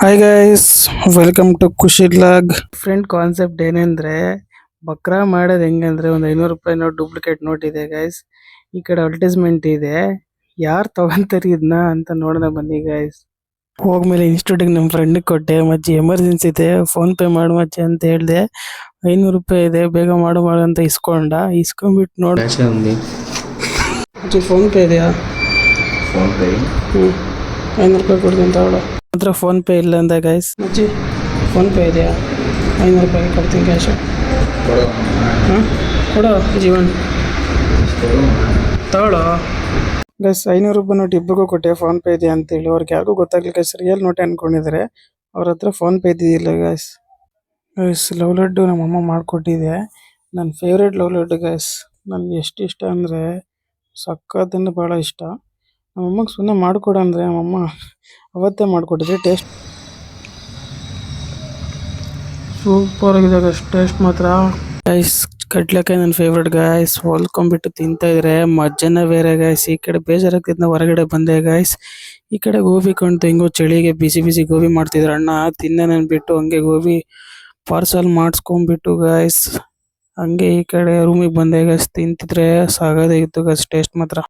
Hi guys, welcome to ಖುಷಿ log. Friend concept ಏನಂದ್ರೆ ಬಕ್ರಾ ಮಾಡೋದು ಹೆಂಗಂದ್ರೆ ಒಂದು 500 ರೂಪಾಯಿ ನೋಟ್ ಡೂಪ್ಲಿಕೇಟ್ ನೋಟ್ ಇದೆ ಗೈಸ್. ಈ ಕಡೆ ಅಡ್ವರ್ಟೈಸ್ಮೆಂಟ್ ಇದೆ. ಯಾರು ತಗೊಂತಾರೆ ಇದನ್ನ ಅಂತ ನೋಡೋಣ ಬನ್ನಿ ಗೈಸ್. ಹೋಗ್ಮೇಲೆ ಇನ್ಸ್ಟಿಟ್ಯೂಟಿಗೆ ನಮ್ಮ ಫ್ರೆಂಡಿಗೆ ಕೊಟ್ಟೆ, ಮಜ್ಜಿ ಎಮರ್ಜೆನ್ಸಿ ಇದೆ ಫೋನ್ ಪೇ ಮಾಡು ಮಚ್ಚಿ ಅಂತ ಹೇಳಿದೆ. 500 ರೂಪಾಯಿ ಇದೆ, ಬೇಗ ಮಾಡು ಅಂತ ಇಸ್ಕೊಂಡ್ಬಿಟ್ಟು ನೋಡಿ. ಫೋನ್ ಪೇ ಇದೆಯಾ? ಫೋನ್ ಪೇ 500 ರೂಪಾಯಿ ಕೊಡ್ತೀನಿ ತಗೊಳ್ಳೋ. ಹತ್ರ ಫೋನ್ ಪೇ ಇಲ್ಲ ಅಂದ ಗೈಸ್. ಮಚ್ಚಿ ಫೋನ್ ಪೇ ಇದೆಯಾ? 500 ರೂಪಾಯಿ ಕೊಡ್ತೀನಿ ಕ್ಯಾಶು. ಹಾಂ ಕೊಡೋ ಜೀವನ್, ತಗೊಳ್ಳೋ ಗೈಸ್. 500 ರೂಪಾಯಿ ನೋಟ್ ಇಬ್ಬರಿಗೂ ಕೊಟ್ಟೆ, ಫೋನ್ ಪೇ ಇದೆಯಾ ಅಂತೇಳಿ. ಅವ್ರಿಗೆ ಯಾರಿಗೂ ಗೊತ್ತಾಗ್ಲಿಲ್ಲ ಗೈಸ್, ರಿಯಲ್ ನೋಟೇ ಅನ್ಕೊಂಡಿದ್ದಾರೆ. ಅವ್ರ ಹತ್ರ ಫೋನ್ ಪೇ ಇದ್ದಿದ್ದಿಲ್ಲ ಗೈಸ್. ಗೈಸ್ ಲವ್ ಲಡ್ಡು ನಮ್ಮಮ್ಮ ಮಾಡಿಕೊಟ್ಟಿದೆ, ನನ್ನ ಫೇವ್ರೇಟ್ ಲವ್ ಲಡ್ಡು ಗೈಸ್. ನನಗೆ ಎಷ್ಟು ಇಷ್ಟ ಅಂದರೆ ಸಕ್ಕತ್ತಂದ್ರೆ ಭಾಳ ಇಷ್ಟ. ನಮ್ಮಮ್ಮಗೆ ಸುಮ್ಮನೆ ಮಾಡಿಕೊಡು ಅಂದರೆ ನಮ್ಮಮ್ಮ ಅವತ್ತೇ ಮಾಡಿಕೊಟ್ಟಿದ್ರೆ. ಟೇಸ್ಟ್ ಸೂಪರ್ ಆಗಿದೆ ಗೈಸ್, ಟೇಸ್ಟ್ ಮಾತ್ರ. ಗೈಸ್ ಕಡ್ಲೆಕಾಯಿ ನನ್ನ ಫೇವ್ರೇಟ್ ಗೈಸ್. ಹೊಲ್ಕೊಂಡ್ಬಿಟ್ಟು ತಿಂತಾ ಇದ್ರೆ ಮಜ್ಜನ ಬೇರೆ ಗೈಸ್. ಈ ಕಡೆ ಬೇಜಾರಾಗ್ತಿದ್ನ ಹೊರಗಡೆ ಬಂದೆ ಗೈಸ್. ಈ ಕಡೆ ಗೋಬಿ ಕಾಣ್ತು, ಹಿಂಗೋ ಚಳಿಗೆ ಬಿಸಿ ಬಿಸಿ ಗೋಬಿ ಮಾಡ್ತಿದ್ರು ಅಣ್ಣ. ತಿನ್ನ ಬಿಟ್ಟು ಹಂಗೆ ಗೋಬಿ ಪಾರ್ಸಲ್ ಮಾಡಿಸ್ಕೊಂಡ್ಬಿಟ್ಟು ಗೈಸ್ ಹಂಗೆ ಈ ಕಡೆ ರೂಮಿಗೆ ಬಂದೆ ಗೈಸ್. ತಿಂತಿದ್ರೆ ಸಾಗದೇ ಇತ್ತು ಗೈಸ್, ಟೇಸ್ಟ್ ಮಾತ್ರ.